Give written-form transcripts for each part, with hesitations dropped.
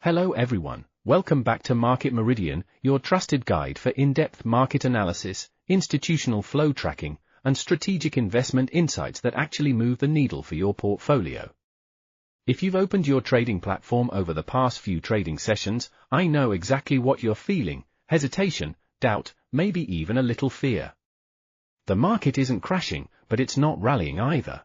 Hello everyone, welcome back to Market Meridian, your trusted guide for in-depth market analysis, institutional flow tracking, and strategic investment insights that actually move the needle for your portfolio. If you've opened your trading platform over the past few trading sessions, I know exactly what you're feeling: hesitation, doubt, maybe even a little fear. The market isn't crashing, but it's not rallying either.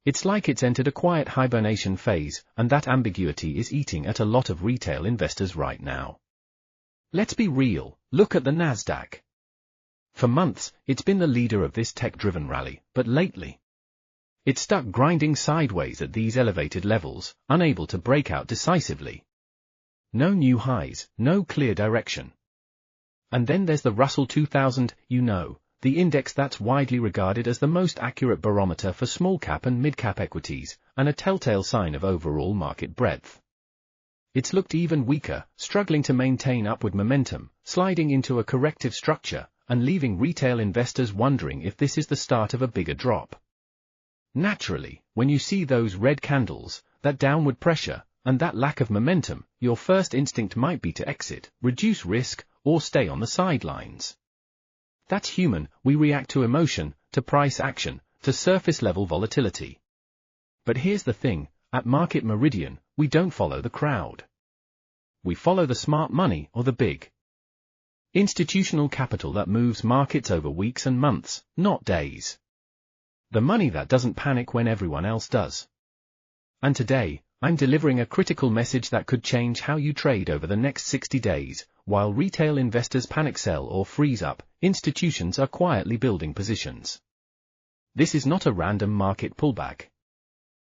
It's like it's entered a quiet hibernation phase, and that ambiguity is eating at a lot of retail investors right now. Let's be real, look at the NASDAQ. For months, it's been the leader of this tech-driven rally, but lately, it's stuck grinding sideways at these elevated levels, unable to break out decisively. No new highs, no clear direction. And then there's the Russell 2000, the index that's widely regarded as the most accurate barometer for small-cap and mid-cap equities, and a telltale sign of overall market breadth. It's looked even weaker, struggling to maintain upward momentum, sliding into a corrective structure, and leaving retail investors wondering if this is the start of a bigger drop. Naturally, when you see those red candles, that downward pressure, and that lack of momentum, your first instinct might be to exit, reduce risk, or stay on the sidelines. That's human. We react to emotion, to price action, to surface-level volatility. But here's the thing, at Market Meridian, we don't follow the crowd. We follow the smart money, or the big institutional capital that moves markets over weeks and months, not days. The money that doesn't panic when everyone else does. And today, I'm delivering a critical message that could change how you trade over the next 60 days. While retail investors panic sell or freeze up, institutions are quietly building positions. This is not a random market pullback.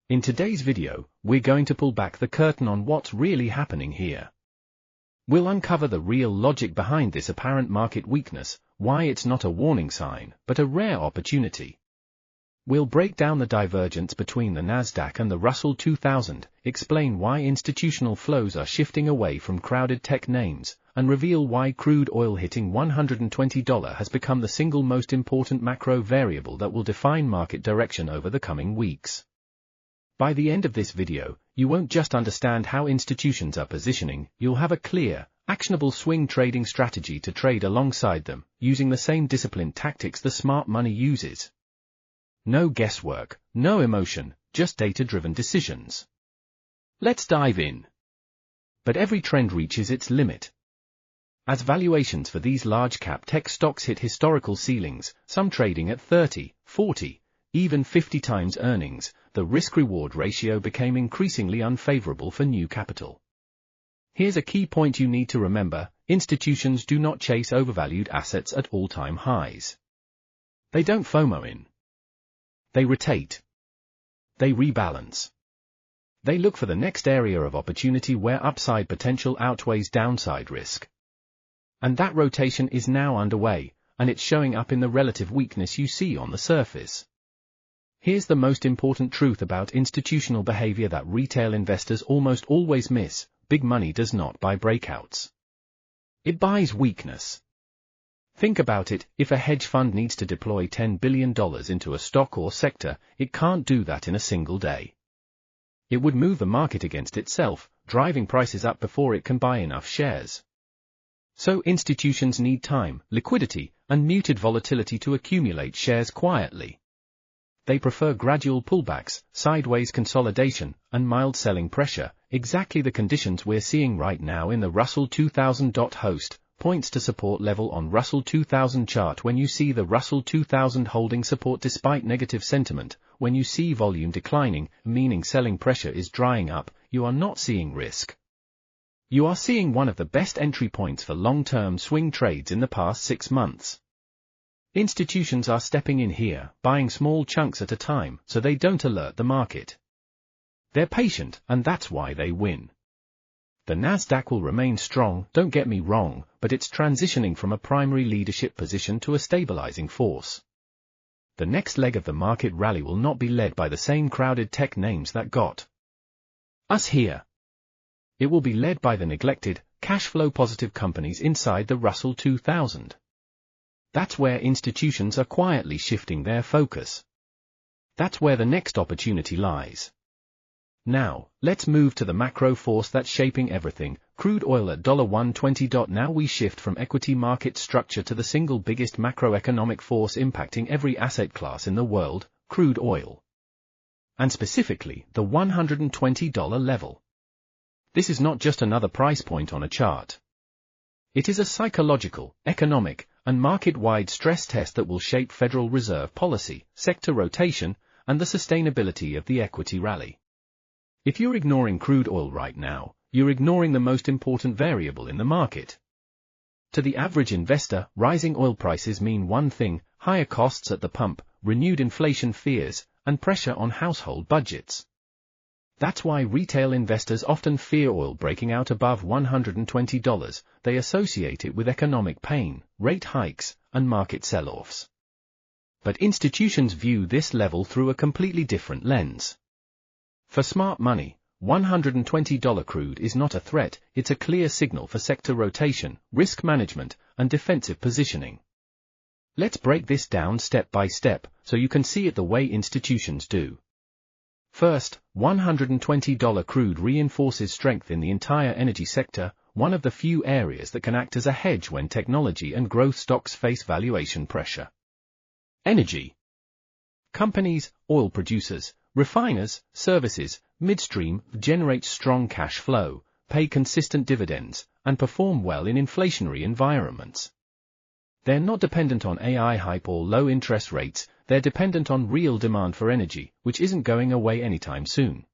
In today's video, we're going to pull back the curtain on what's really happening here. We'll uncover the real logic behind this apparent market weakness, why it's not a warning sign, but a rare opportunity. We'll break down the divergence between the NASDAQ and the Russell 2000, explain why institutional flows are shifting away from crowded tech names, and reveal why crude oil hitting $120 has become the single most important macro variable that will define market direction over the coming weeks. By the end of this video, you won't just understand how institutions are positioning, you'll have a clear, actionable swing trading strategy to trade alongside them, using the same disciplined tactics the smart money uses. No guesswork, no emotion, just data-driven decisions. Let's dive in. But every trend reaches its limit. As valuations for these large-cap tech stocks hit historical ceilings, some trading at 30, 40, even 50 times earnings, the risk-reward ratio became increasingly unfavorable for new capital. Here's a key point you need to remember: institutions do not chase overvalued assets at all-time highs. They don't FOMO in. They rotate. They rebalance. They look for the next area of opportunity where upside potential outweighs downside risk. And that rotation is now underway, and it's showing up in the relative weakness you see on the surface. Here's the most important truth about institutional behavior that retail investors almost always miss: big money does not buy breakouts. It buys weakness. Think about it: if a hedge fund needs to deploy $10 billion into a stock or sector, it can't do that in a single day. It would move the market against itself, driving prices up before it can buy enough shares. So institutions need time, liquidity, and muted volatility to accumulate shares quietly. They prefer gradual pullbacks, sideways consolidation, and mild selling pressure, exactly the conditions we're seeing right now in the Russell 2000. Host points to support level on Russell 2000 chart. When you see the Russell 2000 holding support despite negative sentiment, when you see volume declining, meaning selling pressure is drying up, you are not seeing risk. You are seeing one of the best entry points for long-term swing trades in the past 6 months. Institutions are stepping in here, buying small chunks at a time, so they don't alert the market. They're patient, and that's why they win. The NASDAQ will remain strong, don't get me wrong, but it's transitioning from a primary leadership position to a stabilizing force. The next leg of the market rally will not be led by the same crowded tech names that got us here. It will be led by the neglected, cash flow positive companies inside the Russell 2000. That's where institutions are quietly shifting their focus. That's where the next opportunity lies. Now, let's move to the macro force that's shaping everything, crude oil at $120. Now we shift from equity market structure to the single biggest macroeconomic force impacting every asset class in the world, crude oil. And specifically, the $120 level. This is not just another price point on a chart. It is a psychological, economic, and market-wide stress test that will shape Federal Reserve policy, sector rotation, and the sustainability of the equity rally. If you're ignoring crude oil right now, you're ignoring the most important variable in the market. To the average investor, rising oil prices mean one thing: higher costs at the pump, renewed inflation fears, and pressure on household budgets. That's why retail investors often fear oil breaking out above $120. They associate it with economic pain, rate hikes, and market sell-offs. But institutions view this level through a completely different lens. For smart money, $120 crude is not a threat, it's a clear signal for sector rotation, risk management, and defensive positioning. Let's break this down step by step, so you can see it the way institutions do. First, $120 crude reinforces strength in the entire energy sector, one of the few areas that can act as a hedge when technology and growth stocks face valuation pressure. Energy. Companies, oil producers, refiners, services, midstream, generate strong cash flow, pay consistent dividends, and perform well in inflationary environments. They're not dependent on AI hype or low interest rates, they're dependent on real demand for energy, which isn't going away anytime soon.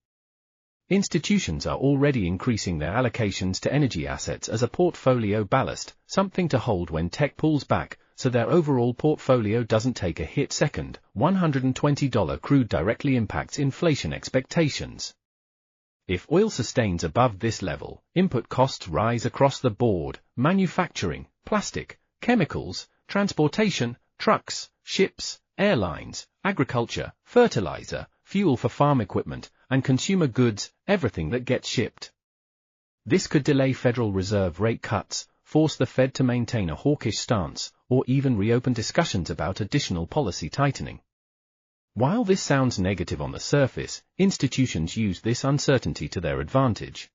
Institutions are already increasing their allocations to energy assets as a portfolio ballast, something to hold when tech pulls back, so their overall portfolio doesn't take a hit. Second, $120 crude directly impacts inflation expectations. If oil sustains above this level, input costs rise across the board: manufacturing, plastic, chemicals, transportation, trucks, ships, airlines, agriculture, fertilizer, fuel for farm equipment, and consumer goods, everything that gets shipped. This could delay Federal Reserve rate cuts, force the Fed to maintain a hawkish stance, or even reopen discussions about additional policy tightening. While this sounds negative on the surface, institutions use this uncertainty to their advantage.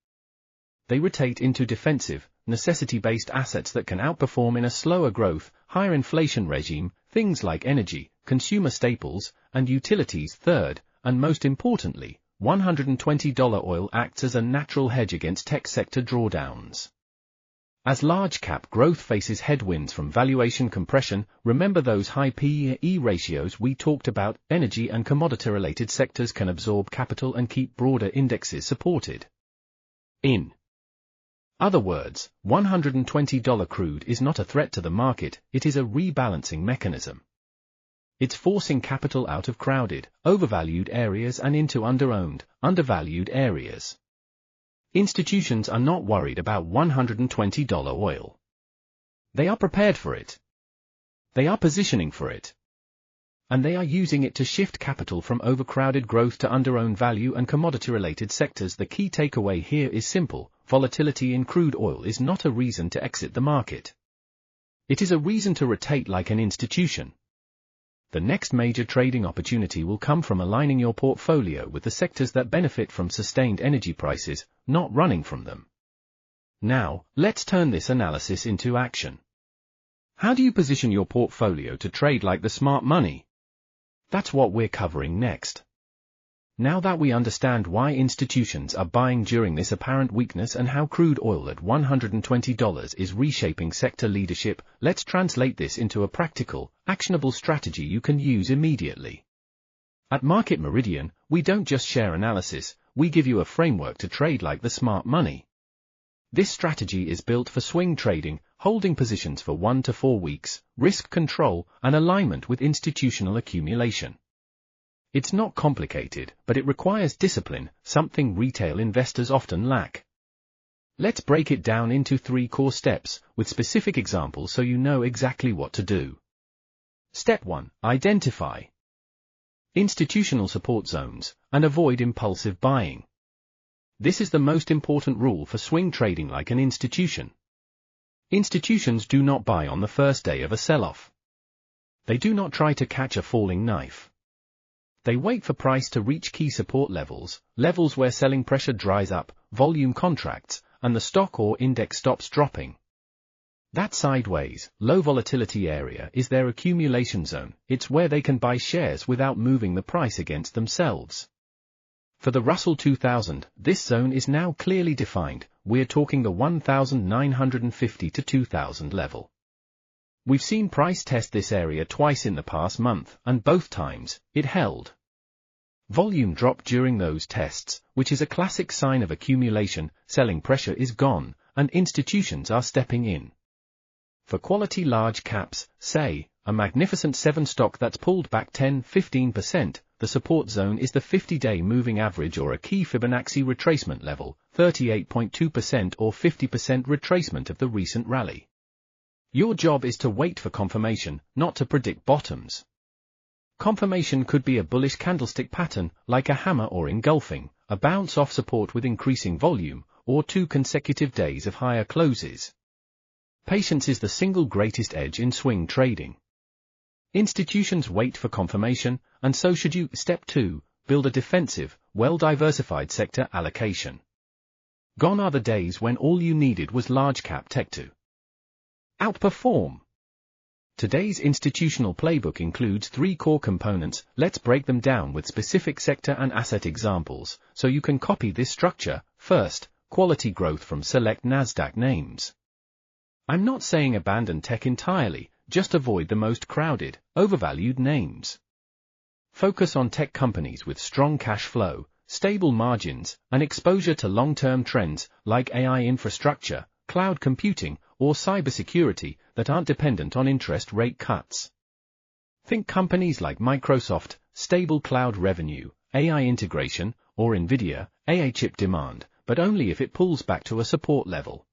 They rotate into defensive, necessity-based assets that can outperform in a slower growth, higher inflation regime, things like energy, consumer staples, and utilities. Third, and most importantly, $120 oil acts as a natural hedge against tech sector drawdowns. As large-cap growth faces headwinds from valuation compression, remember those high P/E ratios we talked about. Energy and commodity-related sectors can absorb capital and keep broader indexes supported. In other words, $120 crude is not a threat to the market, it is a rebalancing mechanism. It's forcing capital out of crowded, overvalued areas and into underowned, undervalued areas. Institutions are not worried about $120 oil. They are prepared for it. They are positioning for it. And they are using it to shift capital from overcrowded growth to underowned value and commodity-related sectors. The key takeaway here is simple: volatility in crude oil is not a reason to exit the market. It is a reason to rotate like an institution. The next major trading opportunity will come from aligning your portfolio with the sectors that benefit from sustained energy prices, not running from them. Now, let's turn this analysis into action. How do you position your portfolio to trade like the smart money? That's what we're covering next. Now that we understand why institutions are buying during this apparent weakness and how crude oil at $120 is reshaping sector leadership, let's translate this into a practical, actionable strategy you can use immediately. At Market Meridian, we don't just share analysis, we give you a framework to trade like the smart money. This strategy is built for swing trading, holding positions for 1 to 4 weeks, risk control, and alignment with institutional accumulation. It's not complicated, but it requires discipline, something retail investors often lack. Let's break it down into 3 core steps, with specific examples so you know exactly what to do. Step 1. Identify institutional support zones, and avoid impulsive buying. This is the most important rule for swing trading like an institution. Institutions do not buy on the first day of a sell-off. They do not try to catch a falling knife. They wait for price to reach key support levels, levels where selling pressure dries up, volume contracts, and the stock or index stops dropping. That sideways, low volatility area is their accumulation zone. It's where they can buy shares without moving the price against themselves. For the Russell 2000, this zone is now clearly defined. We're talking the 1,950 to 2,000 level. We've seen price test this area twice in the past month, and both times, it held. Volume dropped during those tests, which is a classic sign of accumulation. Selling pressure is gone, and institutions are stepping in. For quality large caps, say, a Magnificent 7 stock that's pulled back 10–15%, the support zone is the 50-day moving average or a key Fibonacci retracement level, 38.2% or 50% retracement of the recent rally. Your job is to wait for confirmation, not to predict bottoms. Confirmation could be a bullish candlestick pattern, like a hammer or engulfing, a bounce off support with increasing volume, or 2 consecutive days of higher closes. Patience is the single greatest edge in swing trading. Institutions wait for confirmation, and so should you. Step 2, build a defensive, well-diversified sector allocation. Gone are the days when all you needed was large-cap tech to outperform. Today's institutional playbook includes 3 core components. Let's break them down with specific sector and asset examples, so you can copy this structure. First, quality growth from select NASDAQ names. I'm not saying abandon tech entirely, just avoid the most crowded, overvalued names. Focus on tech companies with strong cash flow, stable margins, and exposure to long-term trends like AI infrastructure, cloud computing, or cybersecurity that aren't dependent on interest rate cuts. Think companies like Microsoft, stable cloud revenue, AI integration, or Nvidia, AI chip demand, but only if it pulls back to a support level.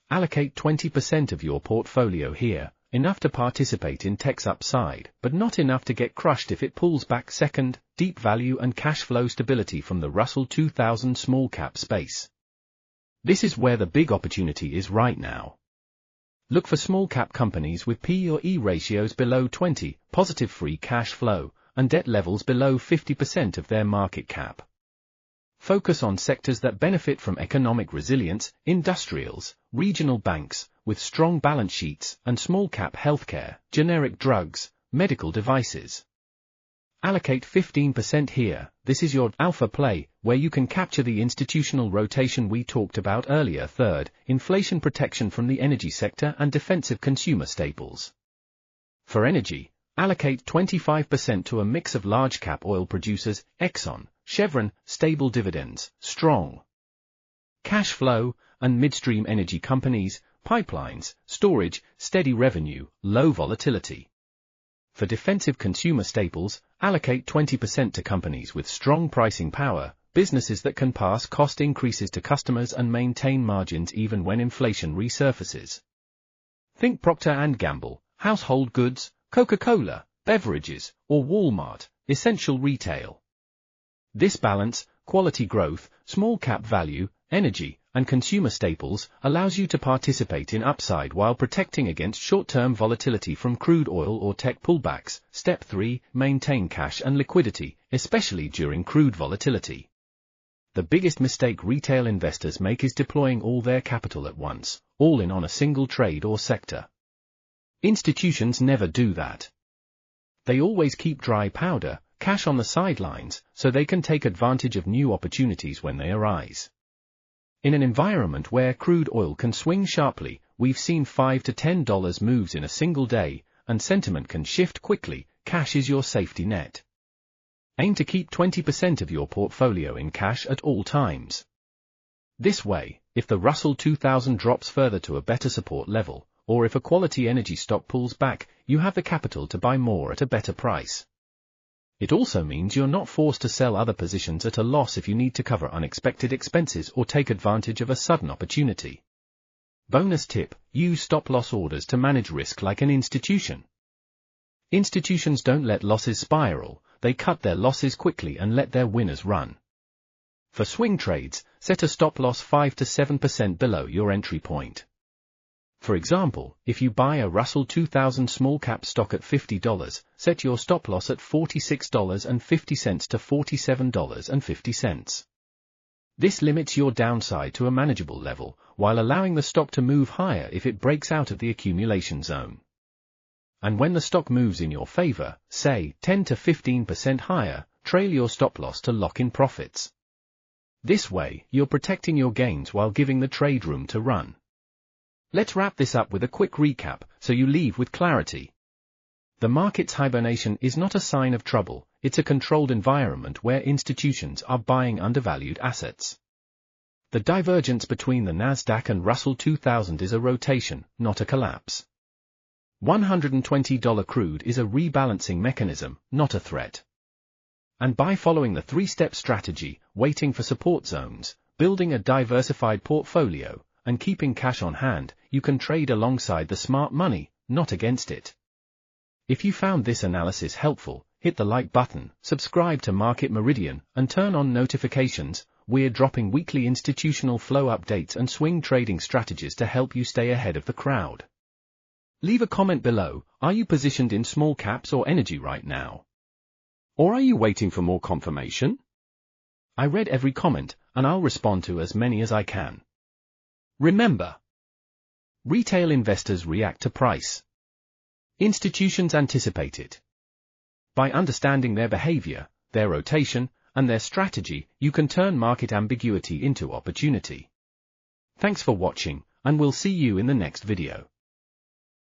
Allocate 20% of your portfolio here, enough to participate in tech's upside, but not enough to get crushed if it pulls back. Second, deep value and cash flow stability from the Russell 2000 small cap space. This is where the big opportunity is right now. Look for small cap companies with P or E ratios below 20, positive free cash flow, and debt levels below 50% of their market cap. Focus on sectors that benefit from economic resilience, industrials, regional banks, with strong balance sheets, and small-cap healthcare, generic drugs, medical devices. Allocate 15% here. This is your alpha play, where you can capture the institutional rotation we talked about earlier. Third, inflation protection from the energy sector and defensive consumer staples. For energy, allocate 25% to a mix of large-cap oil producers, Exxon, Chevron, stable dividends, strong cash flow, and midstream energy companies, pipelines, storage, steady revenue, low volatility. For defensive consumer staples, allocate 20% to companies with strong pricing power, businesses that can pass cost increases to customers and maintain margins even when inflation resurfaces. Think Procter & Gamble, household goods, Coca-Cola, beverages, or Walmart, essential retail. This balance, quality growth, small cap value, energy, and consumer staples, allows you to participate in upside while protecting against short-term volatility from crude oil or tech pullbacks. Step 3, maintain cash and liquidity, especially during crude volatility. The biggest mistake retail investors make is deploying all their capital at once, all in on a single trade or sector. Institutions never do that. They always keep dry powder, cash on the sidelines, so they can take advantage of new opportunities when they arise. In an environment where crude oil can swing sharply, we've seen $5 to $10 moves in a single day, and sentiment can shift quickly. Cash is your safety net. Aim to keep 20% of your portfolio in cash at all times. This way, if the Russell 2000 drops further to a better support level, or if a quality energy stock pulls back, you have the capital to buy more at a better price. It also means you're not forced to sell other positions at a loss if you need to cover unexpected expenses or take advantage of a sudden opportunity. Bonus tip: use stop-loss orders to manage risk like an institution. Institutions don't let losses spiral, they cut their losses quickly and let their winners run. For swing trades, set a stop-loss 5 to 7% below your entry point. For example, if you buy a Russell 2000 small cap stock at $50, set your stop loss at $46.50 to $47.50. This limits your downside to a manageable level, while allowing the stock to move higher if it breaks out of the accumulation zone. And when the stock moves in your favor, say 10 to 15% higher, trail your stop loss to lock in profits. This way, you're protecting your gains while giving the trade room to run. Let's wrap this up with a quick recap, so you leave with clarity. The market's hibernation is not a sign of trouble, it's a controlled environment where institutions are buying undervalued assets. The divergence between the NASDAQ and Russell 2000 is a rotation, not a collapse. $120 crude is a rebalancing mechanism, not a threat. And by following the three-step strategy, waiting for support zones, building a diversified portfolio, and keeping cash on hand, you can trade alongside the smart money, not against it. If you found this analysis helpful, hit the like button, subscribe to Market Meridian, and turn on notifications. We're dropping weekly institutional flow updates and swing trading strategies to help you stay ahead of the crowd. Leave a comment below. Are you positioned in small caps or energy right now? Or are you waiting for more confirmation? I read every comment, and I'll respond to as many as I can. Remember, retail investors react to price. Institutions anticipate it. By understanding their behavior, their rotation, and their strategy, you can turn market ambiguity into opportunity. Thanks for watching, and we'll see you in the next video.